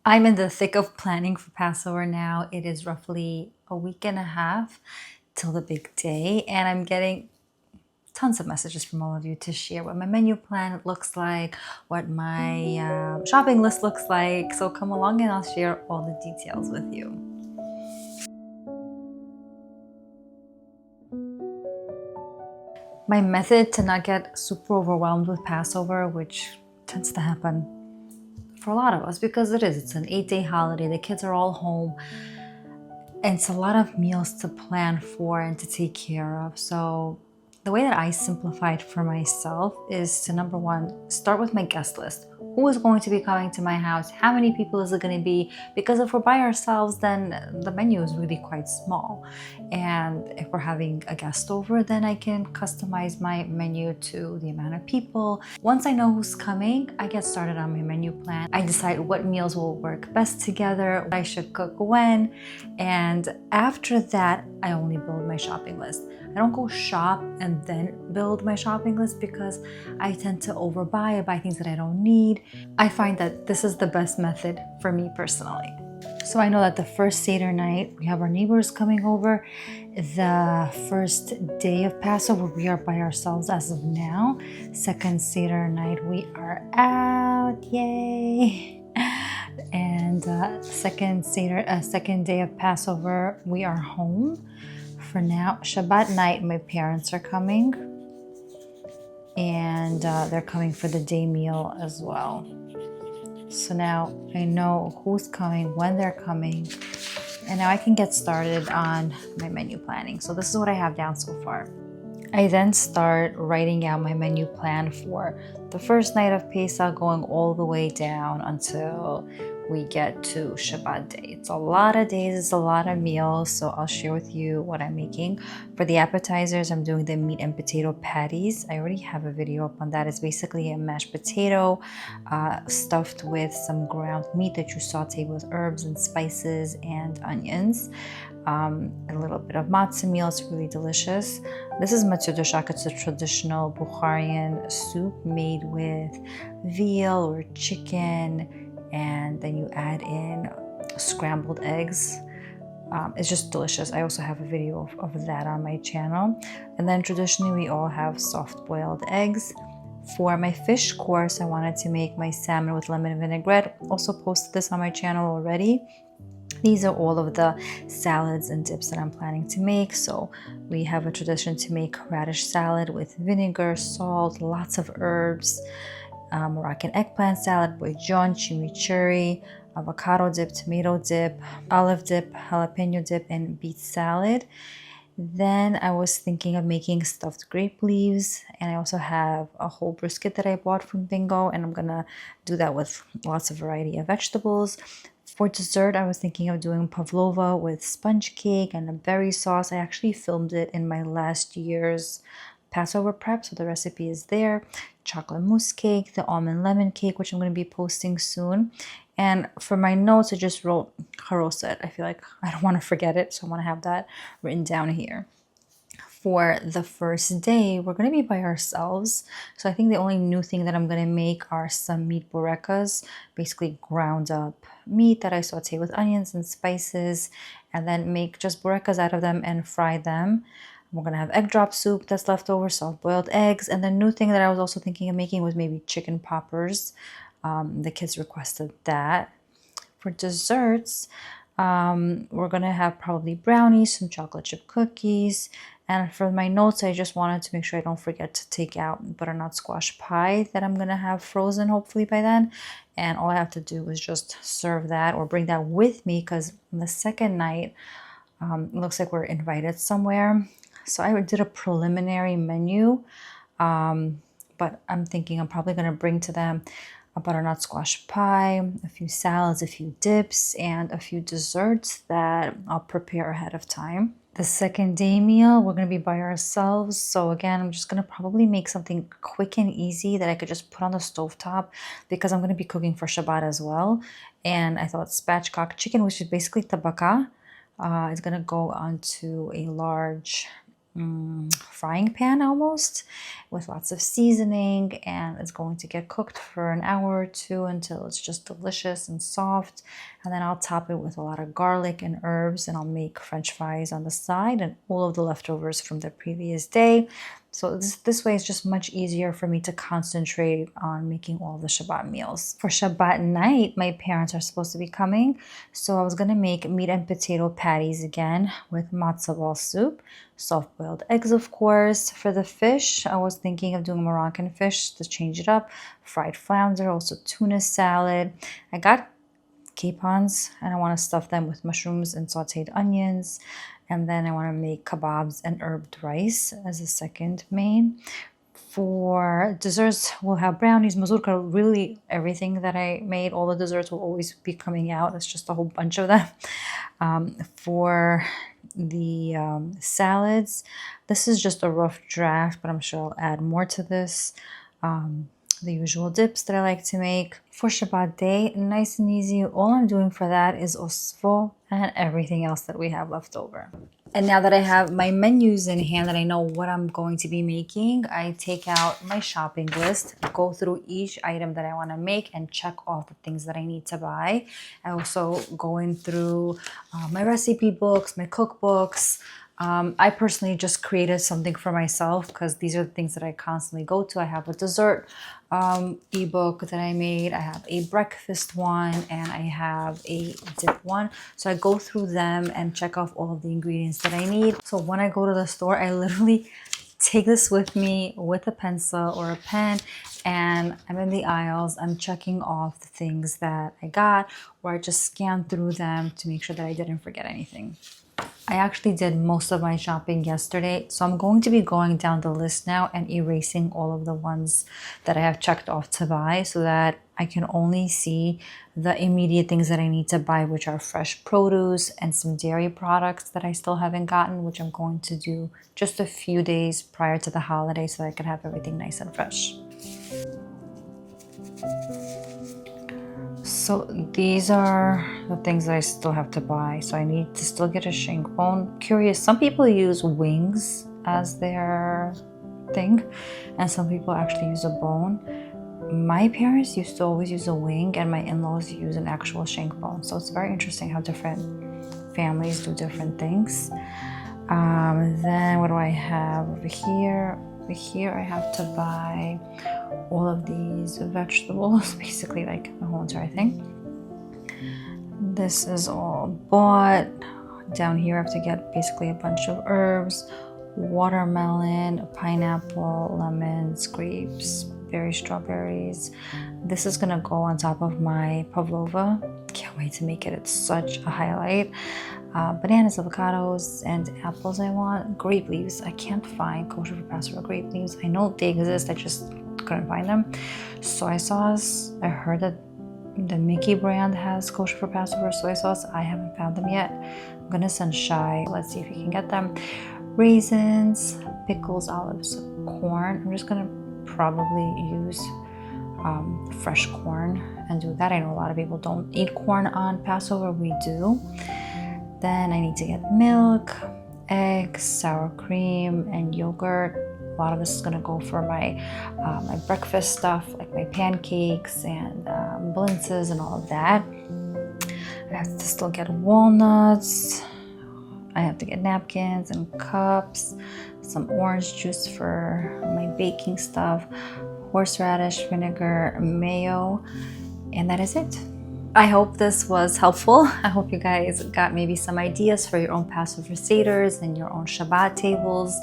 I'm in the thick of planning for Passover now. It is roughly a week and a half till the big day, and I'm getting tons of messages from all of you to share what my menu plan looks like, what my shopping list looks like. So come along and I'll share all the details with you. My method to not get super overwhelmed with Passover, which tends to happen for a lot of us because it's an 8-day holiday. The kids are all home. And it's a lot of meals to plan for and to take care of. So the way that I simplified for myself is to, number one, start with my guest list. Who is going to be coming to my house? How many people is it going to be? Because if we're by ourselves, then the menu is really quite small. And if we're having a guest over, then I can customize my menu to the amount of people. Once I know who's coming, I get started on my menu plan. I decide what meals will work best together, what I should cook when, and after that, I only build my shopping list. I don't go shop and then build my shopping list because I tend to overbuy. I buy things that I don't need. I find that this is the best method for me personally. So I know that the first Seder night, we have our neighbors coming over. The first day of Passover, we are by ourselves as of now. Second Seder night, we are out, yay! And second day of Passover, we are home. For now, Shabbat night, my parents are coming, and they're coming for the day meal as well. So now I know who's coming, when they're coming, and now I can get started on my menu planning. So this is what I have down so far. I then start writing out my menu plan for the first night of Pesach, going all the way down until we get to Shabbat day. It's a lot of days, it's a lot of meals, so I'll share with you what I'm making. For the appetizers, I'm doing the meat and potato patties. I already have a video up on that. It's basically a mashed potato stuffed with some ground meat that you saute with herbs and spices and onions. A little bit of matzo meal. It's really delicious. This is Matzo Doshak. It's a traditional Bukharian soup made with veal or chicken, and then you add in scrambled eggs. It's just delicious. I also have a video of that on my channel. And then traditionally we all have soft boiled eggs. For my fish course, I wanted to make my salmon with lemon vinaigrette. Also posted this on my channel already. These are all of the salads and dips that I'm planning to make. So we have a tradition to make radish salad with vinegar, salt, lots of herbs, Moroccan eggplant salad with John, chimichurri, avocado dip, tomato dip, olive dip, jalapeno dip, and beet salad. Then I was thinking of making stuffed grape leaves, and I also have a whole brisket that I bought from Bingo, and I'm gonna do that with lots of variety of vegetables. For dessert, I was thinking of doing pavlova with sponge cake and a berry sauce. I actually filmed it in my last year's Passover prep, so the recipe is there. Chocolate mousse cake, the almond lemon cake, which I'm going to be posting soon. And for my notes, I just wrote haroset. I feel like I don't want to forget it, so I want to have that written down here. For the first day, we're going to be by ourselves. So I think the only new thing that I'm going to make are some meat burekas, basically ground up meat that I saute with onions and spices, and then make just burekas out of them and fry them. We're going to have egg drop soup that's left over, soft-boiled eggs. And the new thing that I was also thinking of making was maybe chicken poppers. The kids requested that. For desserts, we're going to have probably brownies, some chocolate chip cookies. And for my notes, I just wanted to make sure I don't forget to take out butternut squash pie that I'm going to have frozen hopefully by then. And all I have to do is just serve that or bring that with me, because on the second night, it looks like we're invited somewhere. So I did a preliminary menu, but I'm thinking I'm probably going to bring to them a butternut squash pie, a few salads, a few dips, and a few desserts that I'll prepare ahead of time. The second day meal, we're going to be by ourselves. So again, I'm just going to probably make something quick and easy that I could just put on the stovetop because I'm going to be cooking for Shabbat as well. And I thought spatchcock chicken, which is basically tabaka, is going to go onto a large frying pan almost, with lots of seasoning, and it's going to get cooked for an hour or two until it's just delicious and soft. And then I'll top it with a lot of garlic and herbs, and I'll make French fries on the side and all of the leftovers from the previous day. So this way it's just much easier for me to concentrate on making all the Shabbat meals. For Shabbat night, my parents are supposed to be coming, so I was gonna make meat and potato patties again with matzo ball soup, soft-boiled eggs, of course. For the fish, I was thinking of doing Moroccan fish to change it up, fried flounder, also tuna salad. I got capons and I want to stuff them with mushrooms and sauteed onions. And then I want to make kebabs and herbed rice as a second main. For desserts, we'll have brownies, mazurka, really everything that I made, all the desserts will always be coming out. It's just a whole bunch of them. For the salads, this is just a rough draft, but I'm sure I'll add more to this. The usual dips that I like to make. For Shabbat day, nice and easy. All I'm doing for that is osvo and everything else that we have left over. And now that I have my menus in hand and I know what I'm going to be making, I take out my shopping list, go through each item that I want to make and check off the things that I need to buy. I also going through my recipe books, my cookbooks. I personally just created something for myself because these are the things that I constantly go to. I have a dessert ebook that I made. I have a breakfast one and I have a dip one. So I go through them and check off all of the ingredients that I need. So when I go to the store, I literally take this with me with a pencil or a pen, and I'm in the aisles. I'm checking off the things that I got, or I just scan through them to make sure that I didn't forget anything. I actually did most of my shopping yesterday, so I'm going to be going down the list now and erasing all of the ones that I have checked off to buy so that I can only see the immediate things that I need to buy, which are fresh produce and some dairy products that I still haven't gotten, which I'm going to do just a few days prior to the holiday so that I can have everything nice and fresh. So these are the things that I still have to buy. So I need to still get a shank bone. Curious, some people use wings as their thing, and some people actually use a bone. My parents used to always use a wing, and my in-laws use an actual shank bone. So it's very interesting how different families do different things. Then what do I have over here? Over here I have to buy all of these vegetables, basically like the whole entire thing. This is all bought. Down here I have to get basically a bunch of herbs, watermelon, pineapple, lemons, grapes, berry strawberries. This is gonna go on top of my pavlova. Can't wait to make it. It's such a highlight. Bananas, avocados, and apples I want. Grape leaves. I can't find Kosher for Passover grape leaves. I know they exist, I just couldn't find them. Soy sauce. I heard that the Mickey brand has Kosher for Passover soy sauce. I haven't found them yet. I'm gonna send Shy. Let's see if he can get them. Raisins, pickles, olives, corn. I'm just gonna probably use fresh corn and do that. I know a lot of people don't eat corn on Passover. We do. Then I need to get milk, eggs, sour cream, and yogurt. A lot of this is gonna go for my my breakfast stuff, like my pancakes and blintzes and all of that. I have to still get walnuts. I have to get napkins and cups, some orange juice for my baking stuff, horseradish vinegar, mayo, and that is it. I hope this was helpful. I hope you guys got maybe some ideas for your own Passover Seders and your own Shabbat tables.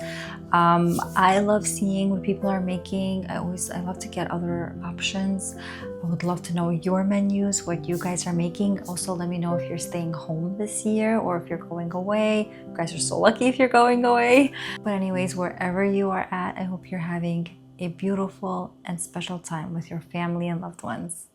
I love seeing what people are making. I love to get other options. I would love to know your menus, what you guys are making. Also, let me know if you're staying home this year or if you're going away. You guys are so lucky if you're going away. But anyways, wherever you are at, I hope you're having a beautiful and special time with your family and loved ones.